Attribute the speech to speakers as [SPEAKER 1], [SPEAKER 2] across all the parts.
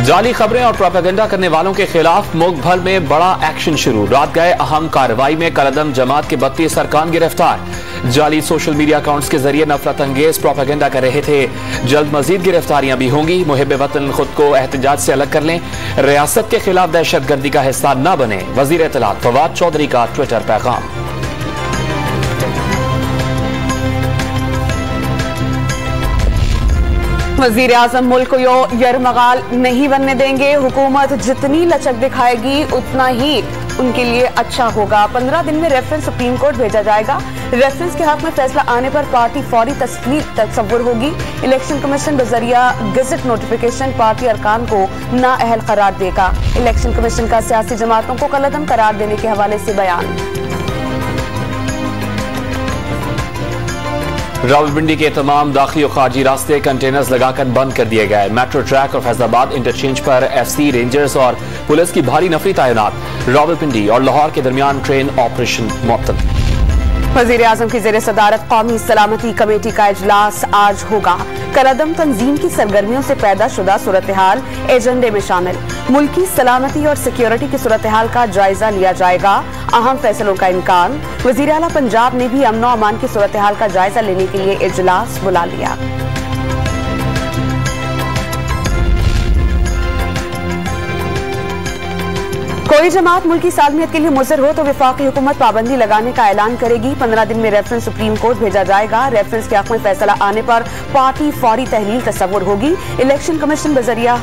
[SPEAKER 1] जाली खबरें और प्रोपेगेंडा करने वालों के खिलाफ मुल्क भर में बड़ा एक्शन शुरू। रात गए अहम कार्रवाई में कलअदम जमात के 32 अरकान गिरफ्तार। जाली सोशल मीडिया अकाउंट्स के जरिए नफरत अंगेज प्रोपेगेंडा कर रहे थे। जल्द मजीद गिरफ्तारियां भी होंगी। मुहिब वतन खुद को एहतजाज से अलग कर लें, रियासत के खिलाफ दहशतगर्दी का हिस्सा न बने। वजीर इत्तलात फवाद चौधरी का ट्विटर पैगाम।
[SPEAKER 2] वजीर आजम मुल्क को यरमगाल नहीं बनने देंगे। हुकूमत जितनी लचक दिखाएगी उतना ही उनके लिए अच्छा होगा। 15 दिन में रेफरेंस सुप्रीम कोर्ट भेजा जाएगा। रेफरेंस के हक में फैसला आने पर पार्टी फौरी तस्वुर होगी। इलेक्शन कमीशन बजरिया गजट नोटिफिकेशन पार्टी अरकान को नाअहल करार देगा। इलेक्शन कमीशन का सियासी जमातों को कलअदम करार देने के हवाले से बयान।
[SPEAKER 1] रावलपिंडी के तमाम दाखिली और खारजी रास्ते कंटेनर्स लगाकर बंद कर दिए गए। मेट्रो ट्रैक और फैजलाबाद इंटरचेंज पर एफसी, रेंजर्स और पुलिस की भारी नफरी तैनात। रावलपिंडी और लाहौर के दरमियान ट्रेन ऑपरेशन मुअत्तल।
[SPEAKER 2] वजीर आजम की जेर सदारत कौमी सलामती कमेटी का इजलास आज होगा। कलअदम तंजीम की सरगर्मियों से पैदा शुदा सूरत हाल एजेंडे में शामिल। मुल्की सलामती और सिक्योरिटी की सूरत हाल का जायजा लिया जाएगा। अहम फैसलों का इम्कान। वजीर आला पंजाब ने भी अमन और अमान की सूरत हाल का जायजा लेने के लिए इजलास बुला लिया। कोई जमात मुल्की सालमियत के लिए मुज़र हो तो वफाकी हुकूमत पाबंदी लगाने का ऐलान करेगी। 15 दिन में रेफरेंस सुप्रीम कोर्ट भेजा जाएगा। रेफरेंस के हक में फैसला आने पर पार्टी फौरी तहलील तस्वुर होगी। इलेक्शन कमीशन बजरिया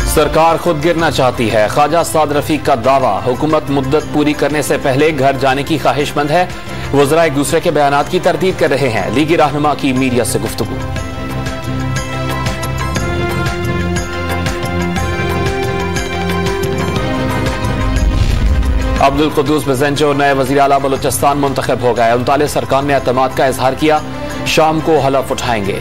[SPEAKER 1] सरकार खुद गिरना चाहती है। ख्वाजा साद रफीक का दावा, हुकूमत मुद्दत पूरी करने से पहले घर जाने की ख्वाहिशमंद है। वज़रा एक दूसरे के बयानात की तरदीद कर रहे हैं। लीगी रहनुमा की मीडिया से गुफ्तगू। अब्दुल कुद्दूस बेजेंचो नए वज़ीर आला बलूचिस्तान मुंतखब हो गए। 39 अरकान ने एतमाद का इजहार किया। शाम को हलफ उठाएंगे।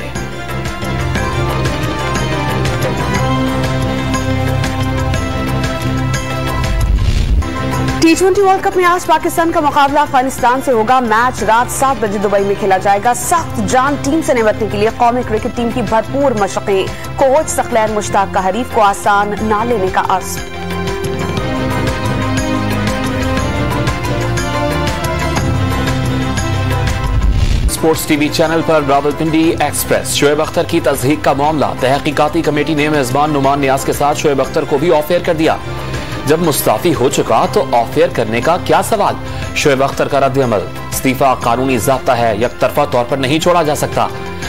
[SPEAKER 2] T20 वर्ल्ड कप में आज पाकिस्तान का मुकाबला अफगानिस्तान से होगा। मैच रात 7 बजे दुबई में खेला जाएगा। सख्त जान टीम से निपटने के लिए कौमी क्रिकेट टीम की भरपूर मशक़ें। कोच सखलैन मुश्ताक का हरीफ को आसान ना लेने का अज़्म।
[SPEAKER 1] स्पोर्ट्स टीवी चैनल पर रावलपिंडी एक्सप्रेस। शोएब अख्तर की तज़हीक का मामला। तहकीकाती कमेटी ने मेजबान नुमान नियाज के साथ शोएब अख्तर को भी ऑफ एयर कर दिया। जब मुस्ताफी हो चुका तो ऑफ एयर करने का क्या सवाल। शोएब अख्तर का रद्द अमल, इस्तीफा कानूनी ज़ाब्ता है, यकतरफा तौर पर नहीं छोड़ा जा सकता।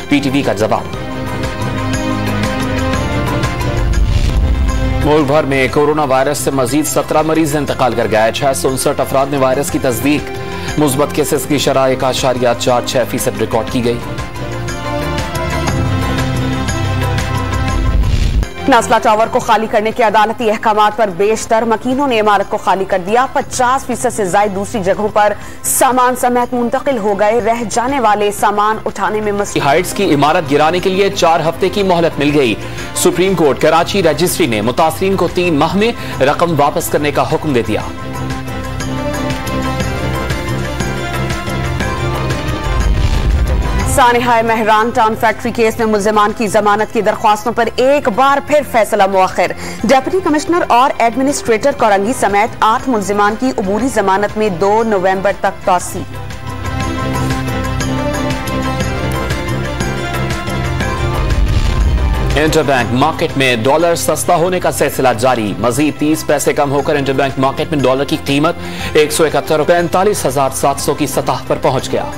[SPEAKER 1] पीटीवी का जवाब। मुल्क भर में कोरोना वायरस से मजीद 17 मरीज इंतकाल कर गए। 659 अफराद में वायरस की तस्दीक। मुस्बत केसेस की शरह 1.46% रिकॉर्ड की गई।
[SPEAKER 2] नासला टावर को खाली करने के अदालती अहकामात पर बेशतर मकीनों ने इमारत को खाली कर दिया। 50% से ज्यादा दूसरी जगहों पर सामान समेत मुंतकिल हो गए। रह जाने वाले सामान उठाने में मसला।
[SPEAKER 1] हाइट्स की इमारत गिराने के लिए 4 हफ्ते की मोहलत मिल गई। सुप्रीम कोर्ट कराची रजिस्ट्री ने मुतासरीन को 3 माह में रकम वापस करने का हुक्म दे दिया।
[SPEAKER 2] सानिहाय महरान टाउन फैक्ट्री केस में मुल्जिमान की जमानत की दरख्वास्तों पर एक बार फिर फैसला मुअख्खर। डिप्टी कमिश्नर और एडमिनिस्ट्रेटर कोरंगी समेत 8 मुल्जिमान की अबूरी जमानत में 2 नवंबर तक तौसी।
[SPEAKER 1] इंटरबैंक मार्केट में डॉलर सस्ता होने का सिलसिला जारी। मजीद 30 पैसे कम होकर इंटरबैंक मार्केट में डॉलर की कीमत 171 रुपये 45,700 की सतह पर पहुंच गया।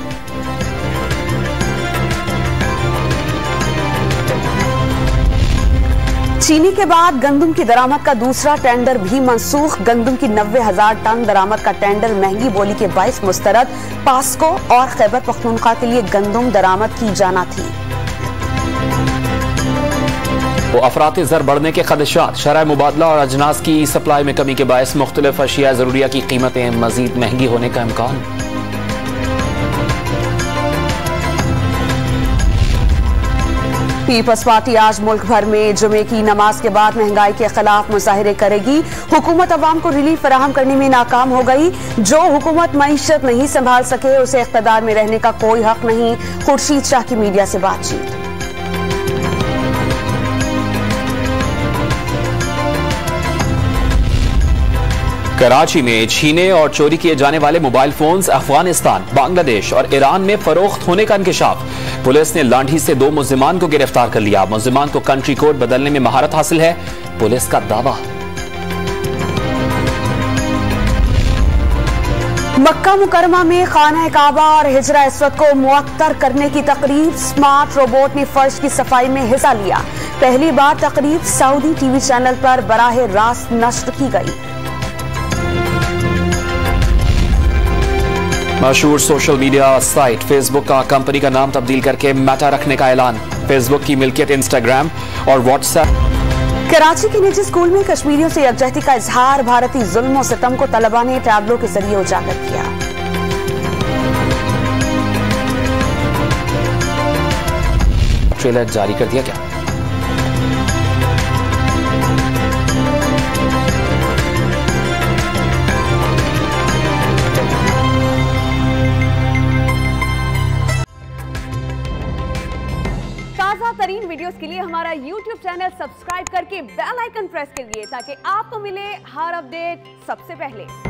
[SPEAKER 2] चीनी के बाद गंदम की दरामद का दूसरा टेंडर भी मंसूख। गंदम की 90,000 टन दरामद का टेंडर महंगी बोली के बाइस मुस्तरद। पास्को और खैबर पख्तूनख्वा के लिए गंदम दरामद की जाना थी।
[SPEAKER 1] वो अफराती ज़र बढ़ने के खदशात। शरह मुबादला और अजनास की सप्लाई में कमी के बायस मुख्तलिफ अशिया जरूरिया की कीमतें मजीद महंगी होने का इम्कान।
[SPEAKER 2] पीपल्स पार्टी आज मुल्क भर में जुमे की नमाज के बाद महंगाई के खिलाफ मुजाहिरे करेगी। हुकूमत अवाम को रिलीफ फराहम करने में नाकाम हो गई। जो हुकूमत मईशत नहीं संभाल सके उसे इख्तिदार में रहने का कोई हक नहीं। खुर्शीद शाह की मीडिया से बातचीत।
[SPEAKER 1] कराची में छीने और चोरी किए जाने वाले मोबाइल फोन्स अफगानिस्तान, बांग्लादेश और ईरान में फरोख्त होने का इंकशाफ। पुलिस ने लांढी से 2 मुल्जिमान को गिरफ्तार कर लिया। मुल्जिमान को कंट्री कोड बदलने में महारत हासिल है, पुलिस का दावा।
[SPEAKER 2] मक्का मुकरमा में खाना काबा और हिजरा अस्वद को मुअत्तर करने की तकरीब। स्मार्ट रोबोट ने फर्श की सफाई में हिस्सा लिया। पहली बार तकरीब सऊदी टीवी चैनल पर बराह रास्त नश्र की गई।
[SPEAKER 1] मशहूर सोशल मीडिया साइट फेसबुक का कंपनी का नाम तब्दील करके मेटा रखने का ऐलान। फेसबुक की मिल्कियत इंस्टाग्राम और व्हाट्सएप।
[SPEAKER 2] कराची के निजी स्कूल में कश्मीरियों से यकजहती का इजहार। भारतीय जुल्म और सितम को तलबा ने टैबलो के जरिए उजागर किया।
[SPEAKER 1] ट्रेलर जारी कर दिया क्या?
[SPEAKER 2] ताज़ा तरीन वीडियोस के लिए हमारा YouTube चैनल सब्सक्राइब करके बेल आइकन प्रेस करिए ताकि आपको मिले हर अपडेट सबसे पहले।